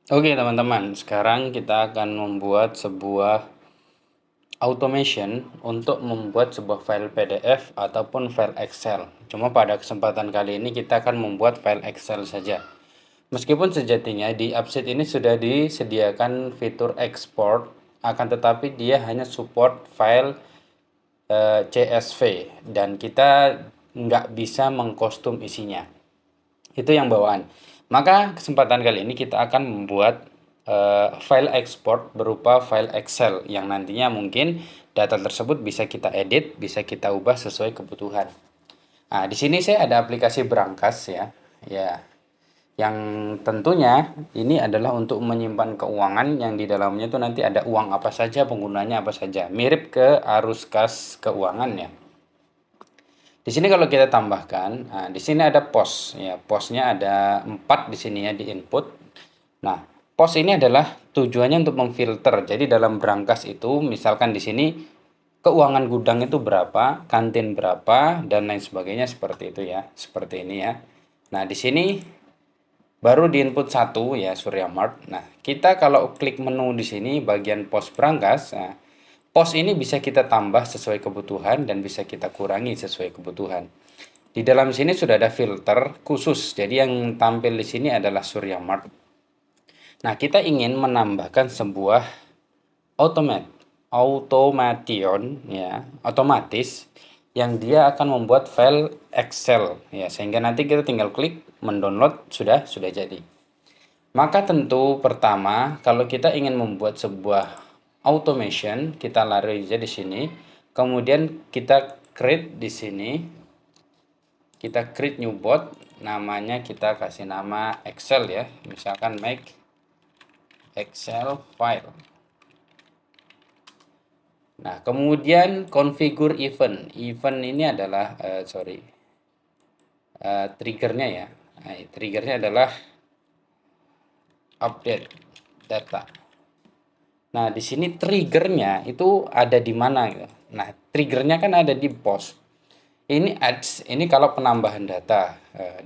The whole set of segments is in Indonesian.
Oke teman-teman, sekarang kita akan membuat sebuah automation untuk membuat sebuah file PDF ataupun file Excel. Cuma pada kesempatan kali ini kita akan membuat file Excel saja. Meskipun sejatinya di Upsheet ini sudah disediakan fitur export, akan tetapi dia hanya support file CSV dan kita nggak bisa mengkostum isinya. Itu yang bawaan. Maka kesempatan kali ini kita akan membuat file export berupa file Excel yang nantinya mungkin data tersebut bisa kita edit, bisa kita ubah sesuai kebutuhan. Nah, di sini saya ada aplikasi Brankas ya. Ya, yang tentunya ini adalah untuk menyimpan keuangan yang di dalamnya itu nanti ada uang apa saja, penggunanya apa saja. Mirip ke arus kas keuangan ya. Di sini kalau kita tambahkan, nah, di sini ada pos ya. Posnya ada 4 di sini ya di input. Nah, pos ini adalah tujuannya untuk memfilter. Jadi dalam brankas itu misalkan di sini keuangan gudang itu berapa, kantin berapa dan lain sebagainya seperti itu ya. Seperti ini ya. Nah, di sini baru di input satu ya Surya Mart. Nah, kita kalau klik menu di sini bagian pos brankas, nah, pos ini bisa kita tambah sesuai kebutuhan dan bisa kita kurangi sesuai kebutuhan. Di dalam sini sudah ada filter khusus. Jadi yang tampil di sini adalah Surya Mart. Nah, kita ingin menambahkan sebuah automation ya, otomatis yang dia akan membuat file Excel ya, sehingga nanti kita tinggal klik mendownload sudah jadi. Maka tentu pertama kalau kita ingin membuat sebuah automation, kita lari aja di sini. Kemudian kita create di sini. Kita create new bot, namanya kita kasih nama Excel ya. Misalkan make Excel file. Nah, kemudian configure event. Event ini adalah triggernya ya. Nah, triggernya adalah update data. Nah, di sini triggernya itu ada di mana gitu. Nah, triggernya kan ada di post. Ini adds, ini kalau penambahan data.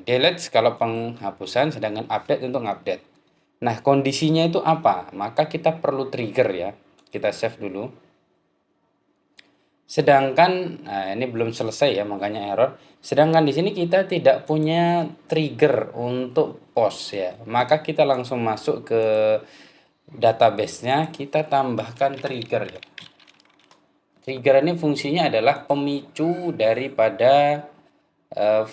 Delete kalau penghapusan, sedangkan update untuk update. Nah, kondisinya itu apa? Maka kita perlu trigger ya. Kita save dulu. Sedangkan nah ini belum selesai ya, makanya error. Sedangkan di sini kita tidak punya trigger untuk post ya. Maka kita langsung masuk ke database-nya, kita tambahkan trigger ya. Trigger ini fungsinya adalah pemicu daripada eh,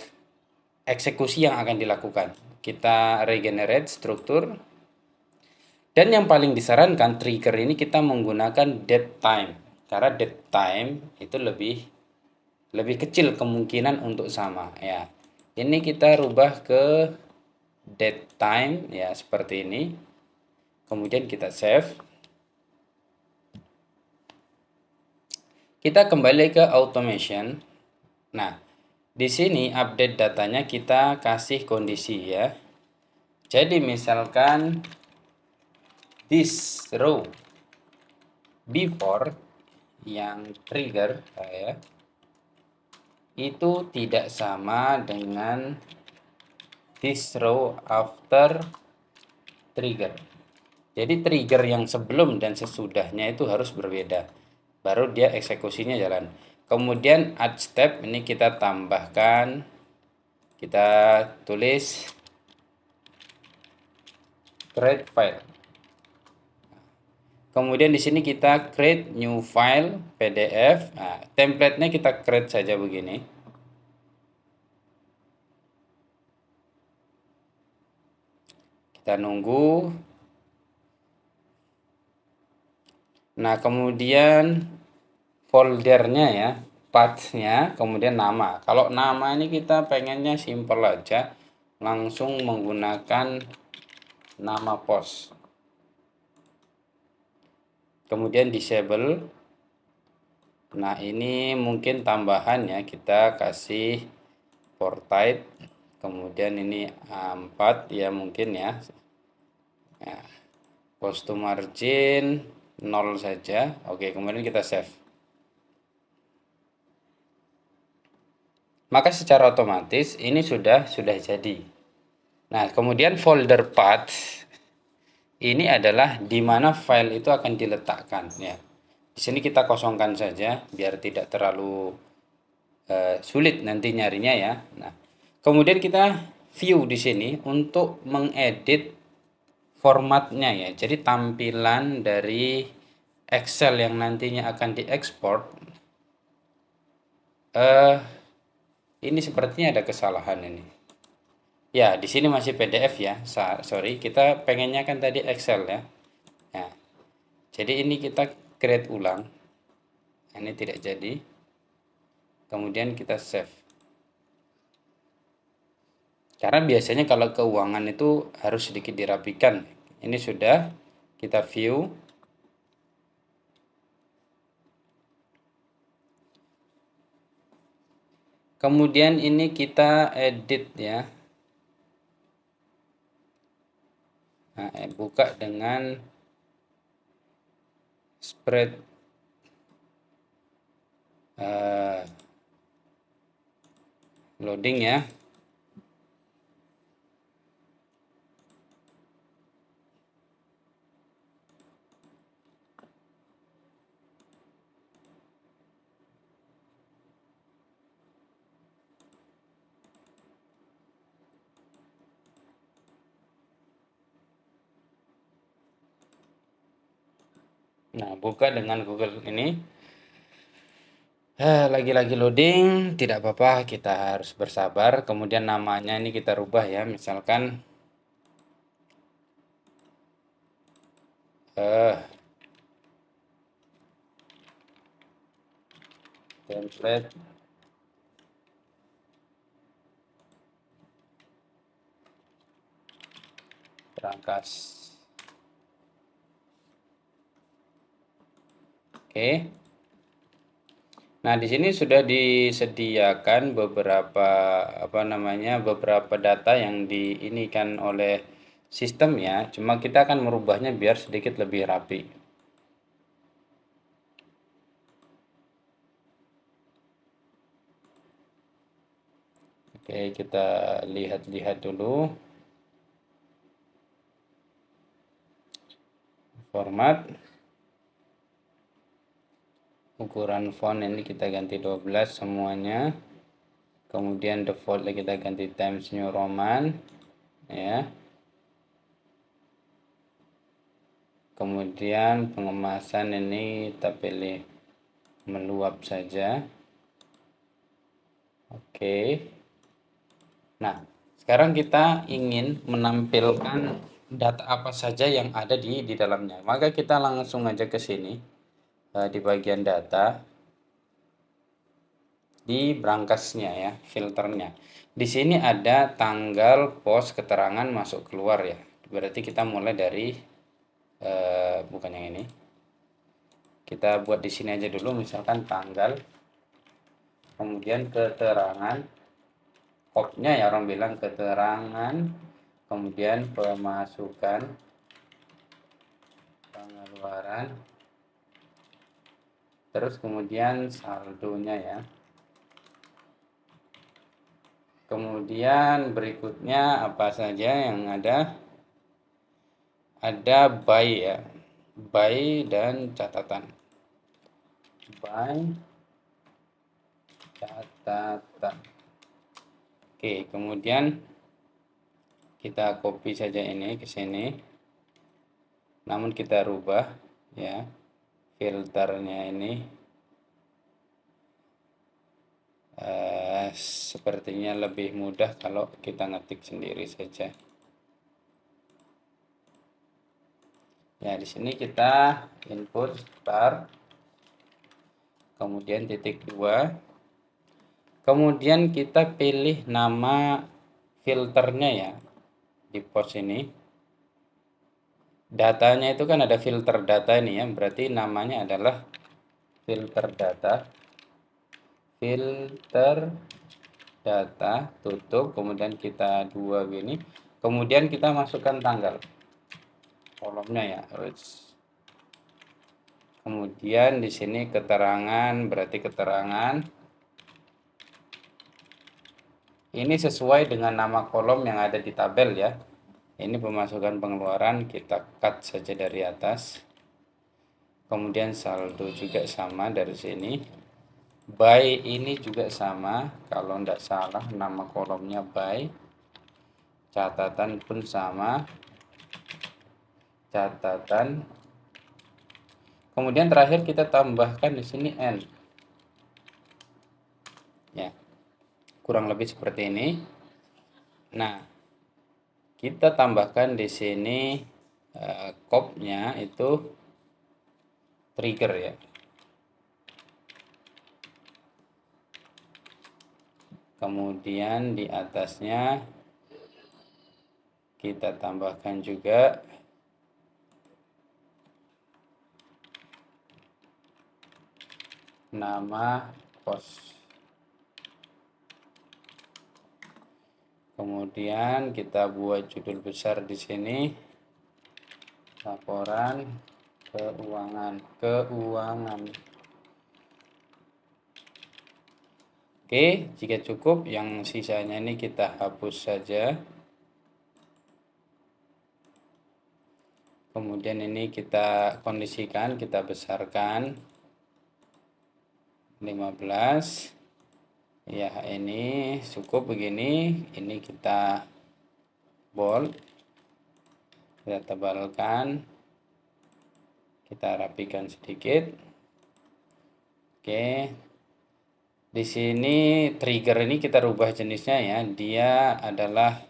eksekusi yang akan dilakukan. Kita regenerate struktur. Dan yang paling disarankan trigger ini kita menggunakan date time. Karena date time itu lebih kecil kemungkinan untuk sama ya. Ini kita rubah ke date time ya seperti ini. Kemudian kita save. Kita kembali ke automation. Nah, di sini update datanya kita kasih kondisi ya. Jadi misalkan this row before yang trigger ya itu tidak sama dengan this row after trigger. Jadi trigger yang sebelum dan sesudahnya itu harus berbeda. Baru dia eksekusinya jalan. Kemudian add step ini kita tambahkan, kita tulis create file. Kemudian di sini kita create new file PDF. Nah, template-nya kita create saja begini. Kita nunggu. Nah, kemudian foldernya ya, pathnya, kemudian nama. Kalau nama ini kita pengennya simple aja, langsung menggunakan nama pos. Kemudian disable. Nah, ini mungkin tambahan ya, kita kasih for type. Kemudian ini 4 ya mungkin ya. Nah, custom margin 0 saja. Oke, kemudian kita save. Maka secara otomatis ini sudah jadi. Nah, kemudian folder path ini adalah di mana file itu akan diletakkan ya. Di sini kita kosongkan saja biar tidak terlalu sulit nanti nyarinya ya. Nah, kemudian kita view di sini untuk mengedit formatnya ya. Jadi tampilan dari Excel yang nantinya akan diekspor, ini sepertinya ada kesalahan ini. Ya, di sini masih PDF ya. Sorry, kita pengennya kan tadi Excel ya. Nah, jadi ini kita create ulang. Ini tidak jadi. Kemudian kita save. Karena biasanya kalau keuangan itu harus sedikit dirapikan. Ini sudah kita view. Kemudian ini kita edit ya. Nah, buka dengan spread loading ya. Nah, buka dengan Google ini. Lagi-lagi loading, tidak apa-apa, kita harus bersabar. Kemudian namanya ini kita rubah ya, misalkan template berangkas. Oke. Nah, di sini sudah disediakan beberapa data yang diinikan oleh sistem ya. Cuma kita akan merubahnya biar sedikit lebih rapi. Oke, kita lihat-lihat dulu. Format. Ukuran font ini kita ganti 12 semuanya. Kemudian default kita ganti Times New Roman ya. Kemudian pengemasan ini kita pilih meluap saja. Oke. Nah, sekarang kita ingin menampilkan data apa saja yang ada di dalamnya. Maka kita langsung aja ke sini di bagian data, di branchesnya ya, filternya. Di sini ada tanggal, pos, keterangan masuk keluar ya. Berarti kita mulai dari bukan yang ini. Kita buat di sini aja dulu, misalkan tanggal, kemudian keterangan, kopnya ya orang bilang keterangan, kemudian pemasukan, pengeluaran, terus kemudian saldonya ya. Kemudian berikutnya apa saja yang ada? Ada buy ya, buy dan catatan. Buy, catatan. Oke, kemudian kita copy saja ini ke sini. Namun kita rubah ya filternya ini. Sepertinya lebih mudah kalau kita ngetik sendiri saja. Ya, di sini kita input bar, kemudian titik 2. Kemudian kita pilih nama filternya ya di pos ini. Datanya itu kan ada filter data ini ya, berarti namanya adalah filter data. Filter data, tutup, kemudian kita 2 gini. Kemudian kita masukkan tanggal. Kolomnya ya. Kemudian di sini keterangan, berarti keterangan. Ini sesuai dengan nama kolom yang ada di tabel ya. Ini pemasukan pengeluaran kita cut saja dari atas. Kemudian saldo juga sama dari sini. Buy ini juga sama, kalau tidak salah nama kolomnya buy. Catatan pun sama, catatan. Kemudian terakhir kita tambahkan di sini N. Ya, kurang lebih seperti ini. Nah, kita tambahkan di sini kopnya itu trigger ya. Kemudian di atasnya kita tambahkan juga nama pos. Kemudian kita buat judul besar di sini, laporan keuangan. Oke, jika cukup, yang sisanya ini kita hapus saja. Kemudian ini kita kondisikan, kita besarkan 15. Ya, ini cukup begini. Ini kita bold, kita tebalkan, kita rapikan sedikit. Oke, di sini trigger ini kita rubah jenisnya ya, dia adalah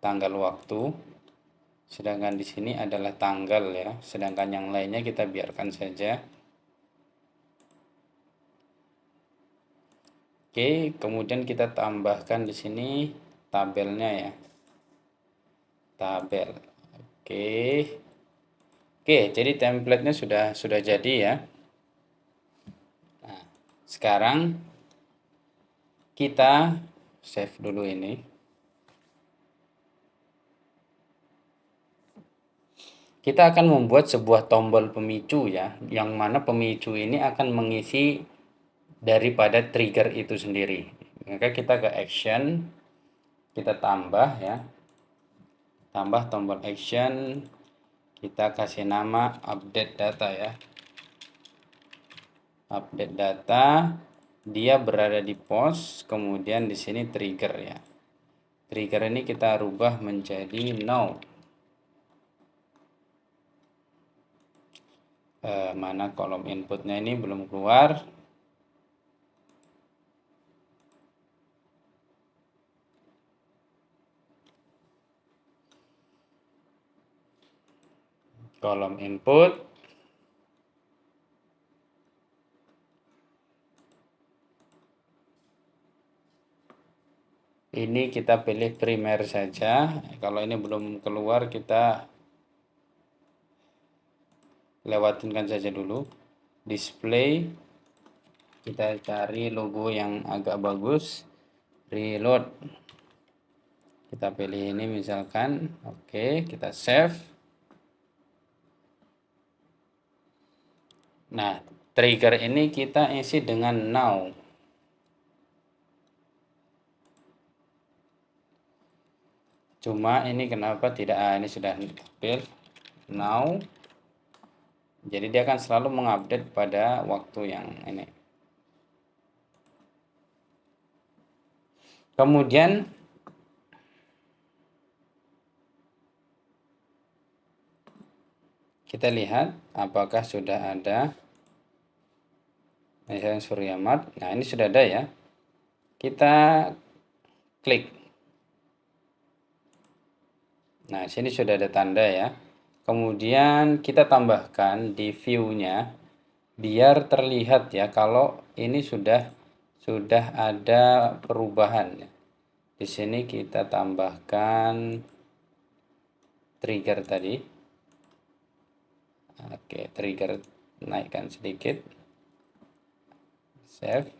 tanggal waktu, sedangkan di sini adalah tanggal ya, sedangkan yang lainnya kita biarkan saja. Oke, kemudian kita tambahkan di sini tabelnya ya. Tabel. Oke, jadi template-nya sudah jadi ya. Nah, sekarang kita save dulu ini. Kita akan membuat sebuah tombol pemicu ya, yang mana pemicu ini akan mengisi daripada trigger itu sendiri. Maka kita ke action, kita tambah ya, tambah tombol action, kita kasih nama update data ya. Update data, dia berada di pos, kemudian di sini trigger ya. Trigger ini kita rubah menjadi no. Mana kolom inputnya ini belum keluar. Kolom input, ini kita pilih primer saja. Kalau ini belum keluar, kita lewatinkan saja dulu. Display, kita cari logo yang agak bagus. Reload, kita pilih ini misalkan. Oke, kita save. Nah, trigger ini kita isi dengan now. Cuma ini kenapa tidak, ini sudah tampil now. Jadi dia akan selalu mengupdate pada waktu yang ini. Kemudian kita lihat apakah sudah ada. Misalnya Suryamat. Nah, ini sudah ada ya. Kita klik. Nah, sini sudah ada tanda ya. Kemudian kita tambahkan di view-nya biar terlihat ya kalau ini sudah ada perubahan. Di sini kita tambahkan trigger tadi. Oke, trigger naikkan sedikit. Save.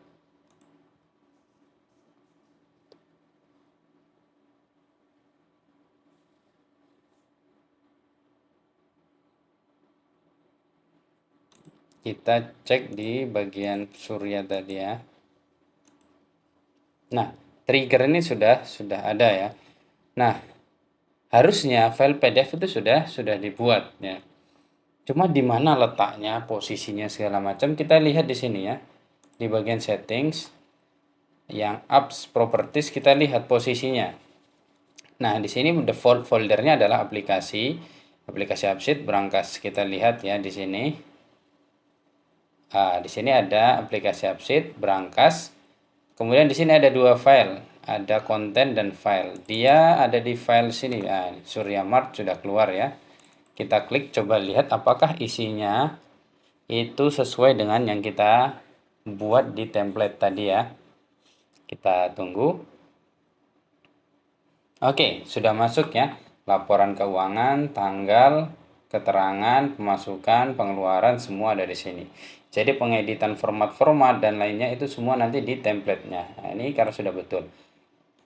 Kita cek di bagian Surya tadi ya. Nah, trigger ini sudah ada ya. Nah, harusnya file PDF itu sudah dibuat ya. Cuma di mana letaknya, posisinya segala macam kita lihat di sini ya. Di bagian settings yang apps properties kita lihat posisinya. Nah, di sini default foldernya adalah aplikasi Appsheet Brankas. Kita lihat ya di sini. Di sini ada aplikasi Appsheet Brankas. Kemudian di sini ada dua file, ada konten dan file. Dia ada di file sini. Nah, Surya Mart sudah keluar ya. Kita klik coba lihat apakah isinya itu sesuai dengan yang kita buat di template tadi ya. Kita tunggu. Oke, sudah masuk ya. Laporan keuangan, tanggal, keterangan, pemasukan, pengeluaran semua ada di sini. Jadi pengeditan format-format dan lainnya itu semua nanti di template-nya. Nah, ini karena sudah betul.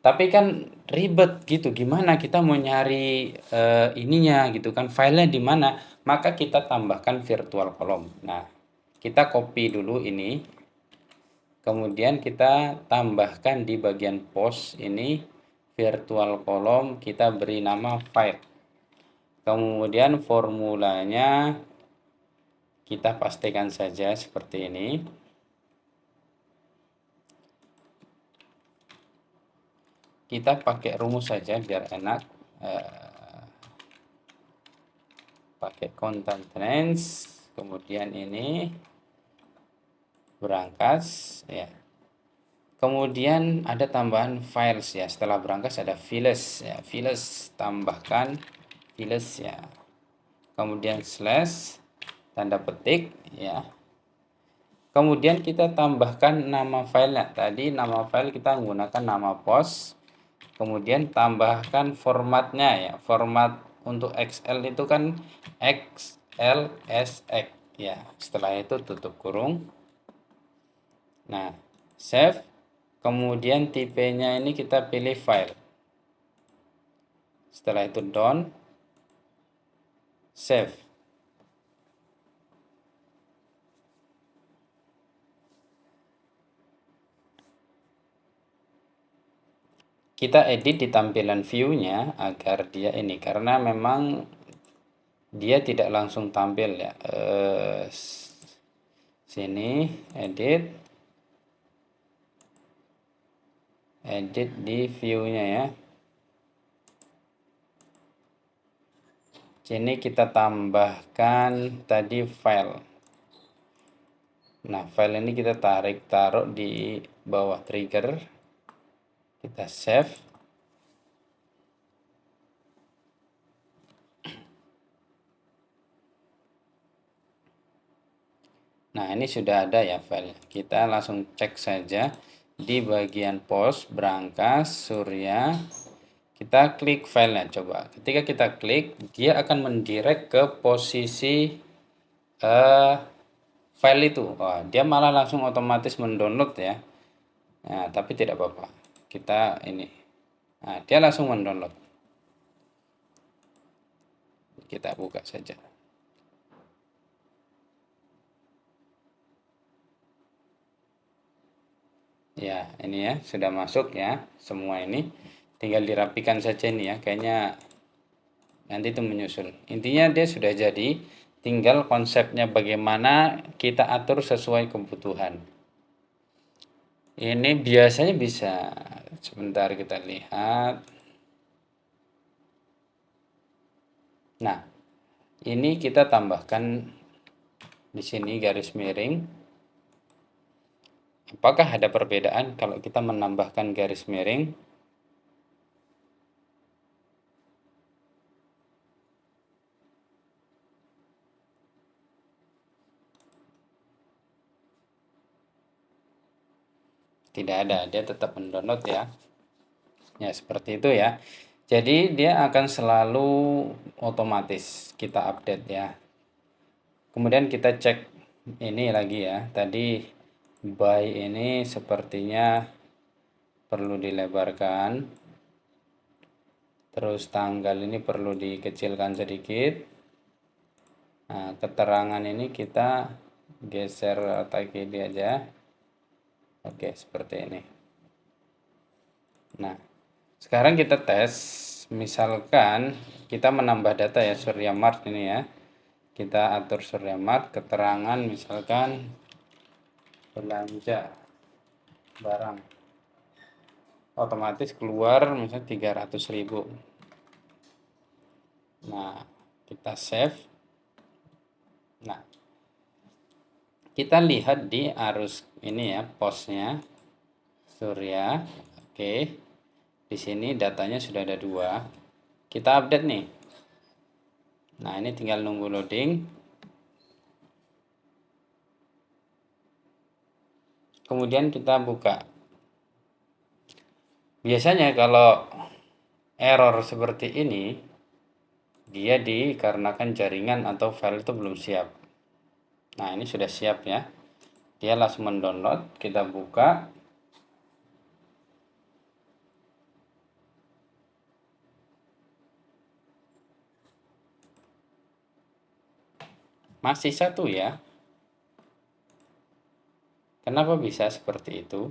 Tapi kan ribet gitu. Gimana kita mau nyari ininya gitu kan, filenya di mana? Maka kita tambahkan virtual column. Nah, kita copy dulu ini. Kemudian kita tambahkan di bagian post ini virtual column, kita beri nama file. Kemudian formulanya kita pastikan saja seperti ini. Kita pakai rumus saja biar enak. Pakai content range, kemudian ini berangkas ya. Kemudian ada tambahan files ya. Setelah berangkas ada files ya. Files tambahkan files ya. Kemudian slash tanda petik ya. Kemudian kita tambahkan nama filenya. Tadi nama file kita menggunakan nama post. Kemudian tambahkan formatnya ya. Format untuk Excel itu kan XLSX ya. Setelah itu tutup kurung. Nah, save. Kemudian tipenya ini kita pilih file. Setelah itu done. Save. Kita edit di tampilan view-nya agar dia ini, karena memang dia tidak langsung tampil ya. Sini edit di view-nya ya. Sini kita tambahkan tadi file. Nah, file ini kita taruh di bawah trigger. Kita save. Nah, ini sudah ada ya file. Kita langsung cek saja di bagian post, Brankas, Surya. Kita klik filenya coba. Ketika kita klik, dia akan mendirect ke posisi file itu. Wah, dia malah langsung otomatis mendownload ya. Nah, tapi tidak apa-apa. Kita ini. Nah, dia langsung mendownload. Kita buka saja. Ya, ini ya sudah masuk ya semua ini. Tinggal dirapikan saja ini ya. Kayaknya nanti itu menyusul. Intinya dia sudah jadi. Tinggal konsepnya bagaimana kita atur sesuai kebutuhan. Ini biasanya bisa. Sebentar kita lihat. Nah, ini kita tambahkan di sini garis miring. Apakah ada perbedaan kalau kita menambahkan garis miring? Tidak ada, dia tetap mendownload ya. Ya, seperti itu ya. Jadi dia akan selalu otomatis kita update ya. Kemudian kita cek ini lagi ya. Tadi by ini sepertinya perlu dilebarkan. Terus tanggal ini perlu dikecilkan sedikit. Nah, keterangan ini kita geser letak kiri aja. Oke, seperti ini. Nah, sekarang kita tes Misalkan kita menambah data ya, Surya Mart ini ya. Kita atur Surya Mart, keterangan misalkan belanja barang. Otomatis keluar misalnya 300.000. Nah, kita save. Nah, kita lihat di arus ini ya, posnya Surya. Oke. Di sini datanya sudah ada 2. Kita update nih. Nah, ini tinggal nunggu loading. Kemudian kita buka. Biasanya kalau error seperti ini, dia dikarenakan jaringan atau file itu belum siap. Nah, ini sudah siap ya. Dia langsung mendownload. Kita buka. Masih 1 ya. Kenapa bisa seperti itu?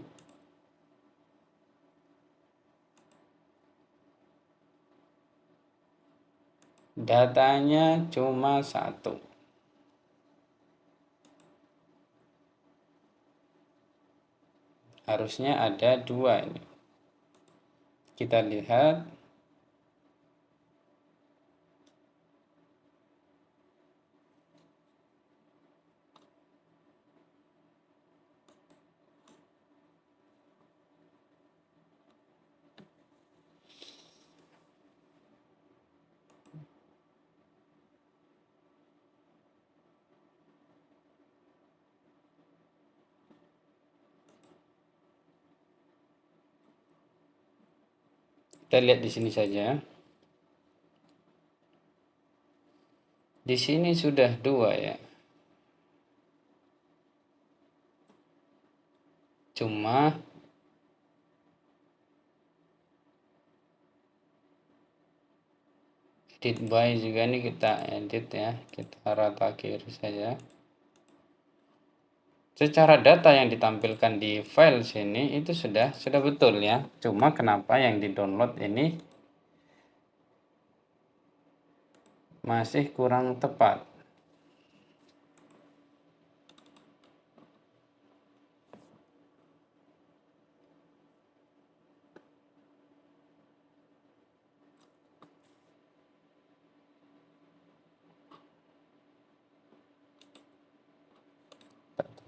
Datanya cuma 1. Harusnya ada 2 ini. Kita lihat. Kita lihat di sini saja. Di sini sudah 2 ya. Cuma edit by juga nih kita edit ya. Kita rata kiri saja. Secara data yang ditampilkan di file sini itu sudah betul ya. Cuma kenapa yang di-download ini masih kurang tepat.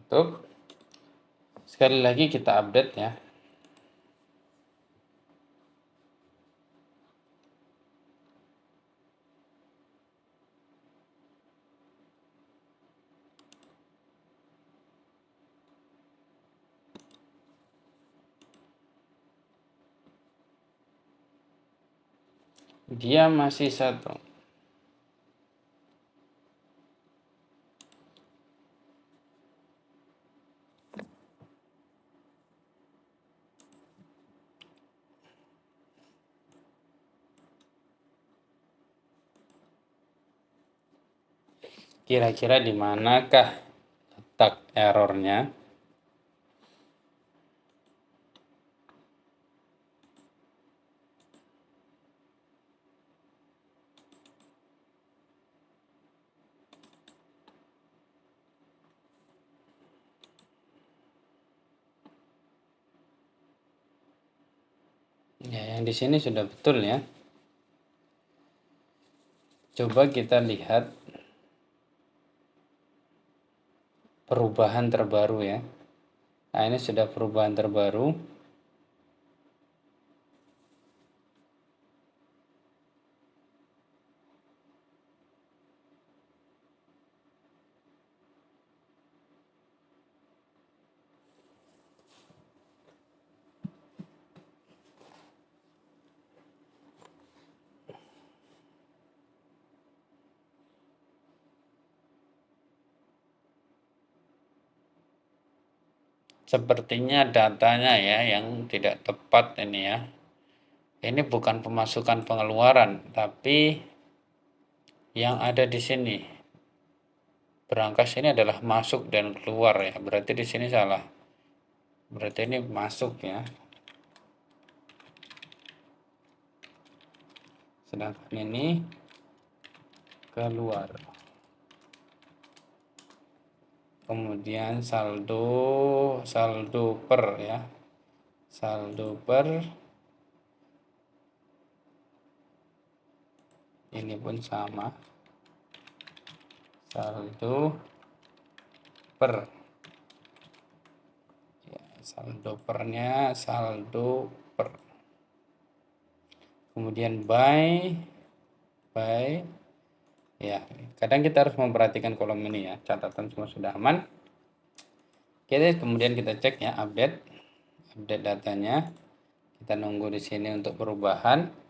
Tutup. Sekali lagi kita update ya. Dia masih 1. Kira-kira di manakah letak errornya? Ya, yang di sini sudah betul ya. Coba kita lihat perubahan terbaru ya. Nah, ini sudah perubahan terbaru. Sepertinya datanya ya yang tidak tepat ini ya. Ini bukan pemasukan pengeluaran, tapi yang ada di sini. Berangkas ini adalah masuk dan keluar ya. Berarti di sini salah. Berarti ini masuk ya. sedangkan ini keluar. Kemudian saldo per ya, saldo per ini pun sama, saldo per ya, saldo pernya saldo per. Kemudian by ya, kadang kita harus memperhatikan kolom ini ya. Catatan semua sudah aman. Oke, kemudian kita cek ya, update datanya. Kita nunggu di sini untuk perubahan.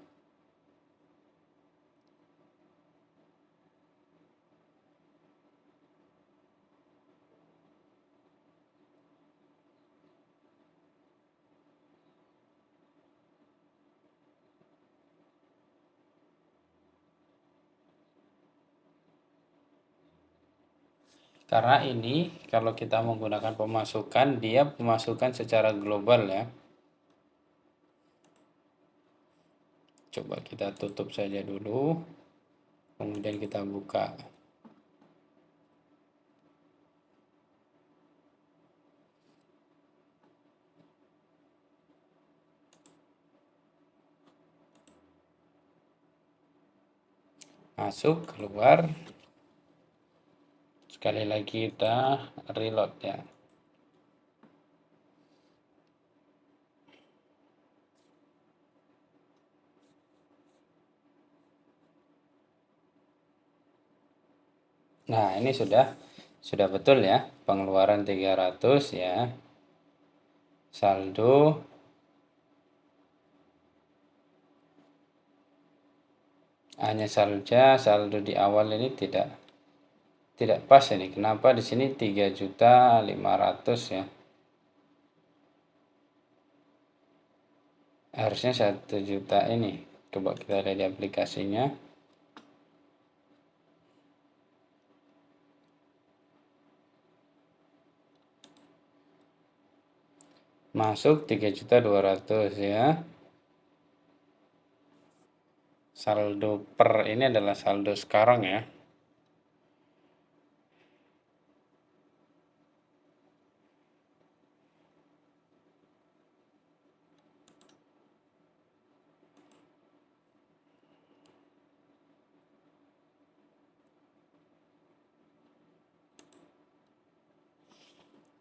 Karena ini kalau kita menggunakan pemasukan, dia pemasukan secara global ya. Coba kita tutup saja dulu. Kemudian kita buka. Masuk, keluar. Sekali lagi kita reload ya. Nah, ini sudah betul ya. Pengeluaran 300 ya. Saldo hanya saja saldo di awal ini tidak pas ini. Kenapa di sini 3.500 ya? Harusnya 1 juta ini. Coba kita lihat di aplikasinya. Masuk 3.200 ya. Saldo per ini adalah saldo sekarang ya.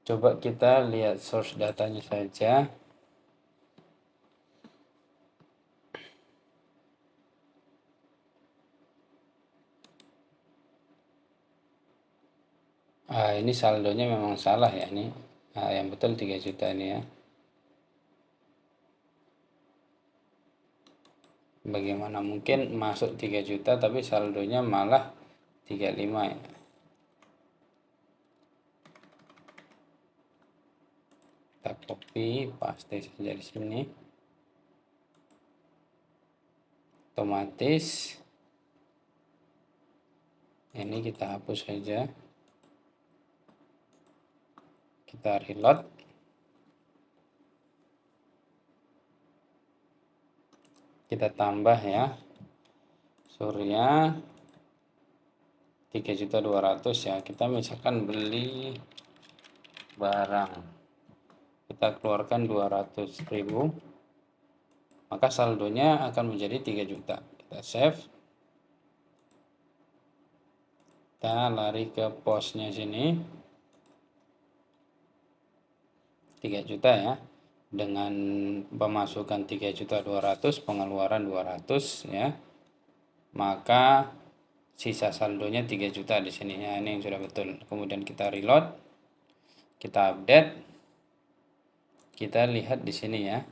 Coba kita lihat source datanya saja. Ini saldonya memang salah ya ini. Yang betul 3 juta ini ya. Bagaimana mungkin masuk 3 juta tapi saldonya malah 35 ya. Kita copy, paste saja di sini. Otomatis ini kita hapus saja. Kita reload. Kita tambah ya. Surya 3.200 ya. Kita misalkan beli barang. Kita keluarkan 200.000. Maka saldonya akan menjadi 3 juta. Kita save. Kita lari ke posnya sini. 3 juta ya. Dengan pemasukan 3.200.000, pengeluaran 200 ya. Maka sisa saldonya 3 juta di sini ya. Ini yang sudah betul. Kemudian kita reload. Kita update. Kita lihat di sini ya.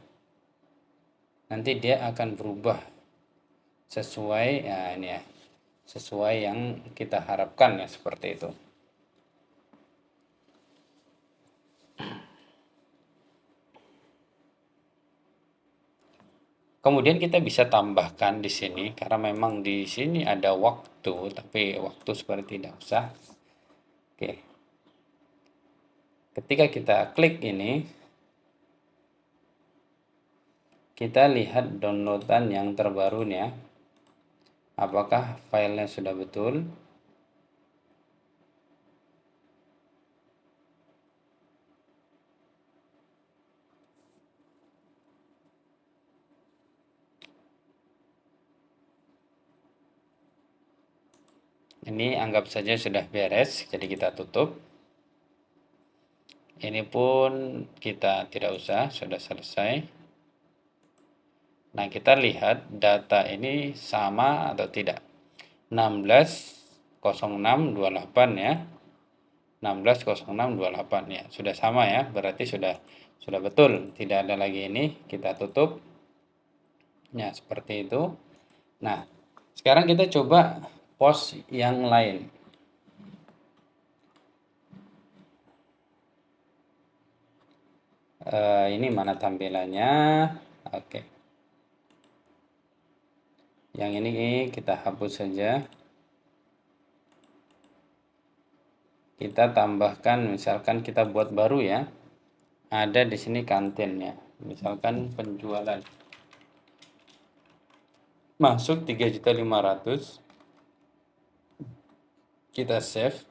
Nanti dia akan berubah sesuai ya ini ya. Sesuai yang kita harapkan ya, seperti itu. Kemudian kita bisa tambahkan di sini karena memang di sini ada waktu, tapi waktu seperti tidak usah. Oke. Ketika kita klik ini, kita lihat downloadan yang terbaru nih ya. Apakah filenya sudah betul? Ini anggap saja sudah beres, jadi kita tutup. Ini pun kita tidak usah, sudah selesai. Nah, kita lihat data ini sama atau tidak. 16.06.28 ya. 16.06.28 ya. Sudah sama ya, berarti sudah betul. Tidak ada lagi ini, kita tutup. Ya, seperti itu. Nah, sekarang kita coba pos yang lain. Ini mana tampilannya? Oke. Yang ini kita hapus saja. Kita tambahkan, misalkan kita buat baru ya. Ada di sini kantinnya. Misalkan penjualan masuk 3.500.000. Kita save.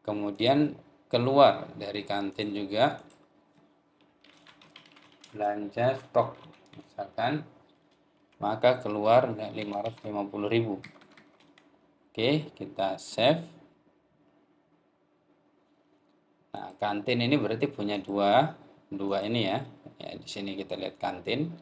Kemudian keluar dari kantin juga belanja stok misalkan, maka keluar 550.000. Oke, kita save. Nah, kantin ini berarti punya dua ini ya. Ya, di sini kita lihat kantin.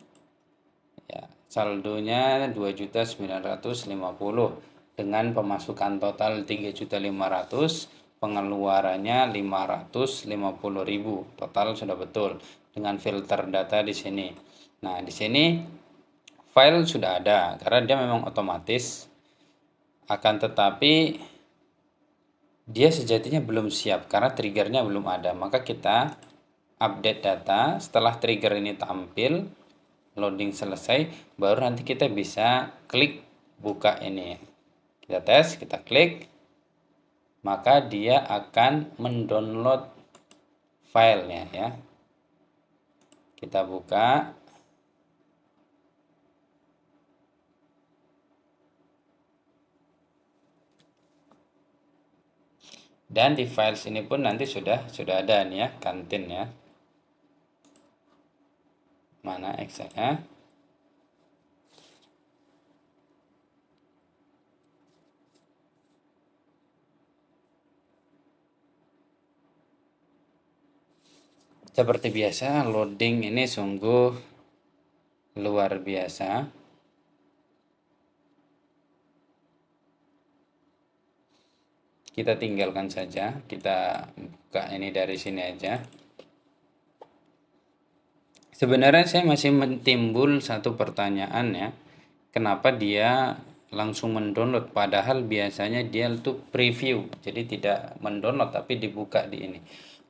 Ya, saldonya 2.950.000 dengan pemasukan total 3.500.000, pengeluarannya 550.000. Total sudah betul dengan filter data di sini. Nah, di sini file sudah ada karena dia memang otomatis, akan tetapi dia sejatinya belum siap karena triggernya belum ada. Maka kita update data setelah trigger ini tampil, loading selesai, baru nanti kita bisa klik buka ini. Kita tes, kita klik, maka dia akan mendownload filenya ya. Kita buka. Dan di file sini pun nanti sudah ada nih ya, kantin ya. Mana Excel-nya? Seperti biasa, loading ini sungguh luar biasa. Kita tinggalkan saja, kita buka ini dari sini aja. Sebenarnya saya masih timbul satu pertanyaan ya. Kenapa dia langsung mendownload padahal biasanya dia tuh preview. Jadi tidak mendownload tapi dibuka di ini.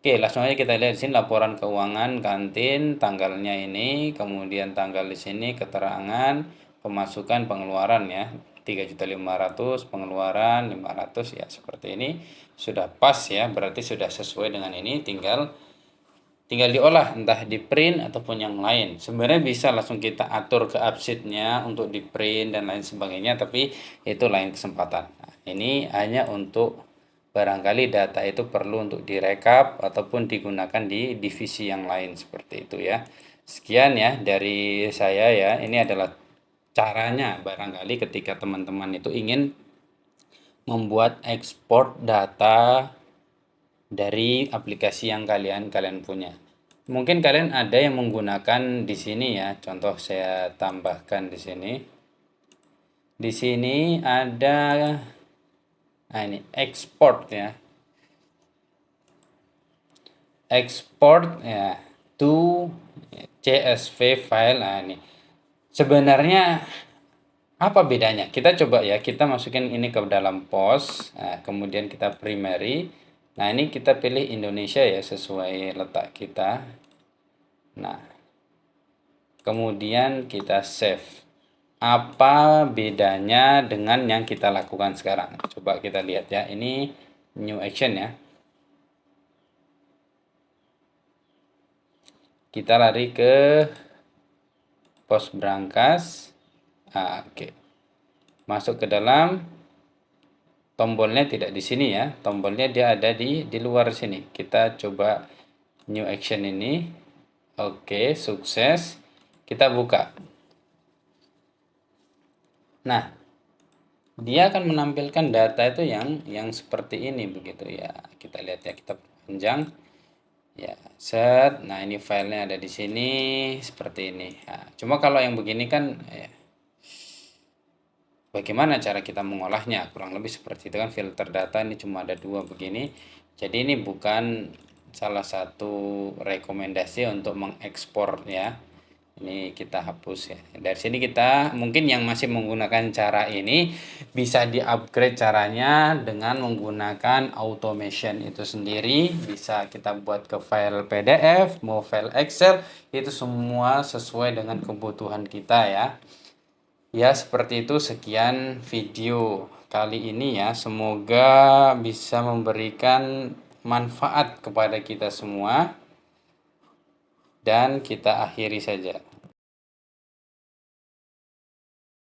Oke, langsung aja kita lihat di sini laporan keuangan kantin, tanggalnya ini, kemudian tanggal di sini keterangan pemasukan pengeluaran ya. 3.500.000 pengeluaran 500 ya, seperti ini. Sudah pas ya, berarti sudah sesuai dengan ini, tinggal diolah entah di print ataupun yang lain. Sebenarnya bisa langsung kita atur ke upsheet-nya untuk di print dan lain sebagainya, tapi itu lain kesempatan. Nah, ini hanya untuk barangkali data itu perlu untuk direkap ataupun digunakan di divisi yang lain seperti itu ya. Sekian ya dari saya ya. Ini adalah caranya barangkali ketika teman-teman itu ingin membuat ekspor data dari aplikasi yang kalian punya. Mungkin kalian ada yang menggunakan di sini ya. Contoh saya tambahkan di sini. Di sini ada ini export ya. Export ya to CSV file. Nah, ini. Sebenarnya apa bedanya? Kita coba ya, kita masukin ini ke dalam pos, nah, kemudian kita primary. Nah, ini kita pilih Indonesia ya, sesuai letak kita. Nah, kemudian kita save. Apa bedanya dengan yang kita lakukan sekarang? Coba kita lihat ya, ini new action ya. Kita lari ke pos berangkas. Nah, oke. Masuk ke dalam, tombolnya tidak di sini ya, tombolnya dia ada di luar sini. Kita coba new action ini. Oke, sukses. Kita buka. Nah, dia akan menampilkan data itu yang seperti ini begitu ya. Kita lihat ya, kita panjang ya, set. Nah, ini filenya ada di sini seperti ini. Nah, cuma kalau yang begini kan bagaimana cara kita mengolahnya? Kurang lebih seperti itu kan, filter data ini cuma ada dua begini. Jadi ini bukan salah satu rekomendasi untuk mengekspor ya. Ini kita hapus ya. Dari sini kita mungkin yang masih menggunakan cara ini bisa di-upgrade caranya dengan menggunakan automation itu sendiri. Bisa kita buat ke file PDF, mau file Excel, itu semua sesuai dengan kebutuhan kita ya. Ya, seperti itu. Sekian video kali ini ya. Semoga bisa memberikan manfaat kepada kita semua. Dan kita akhiri saja.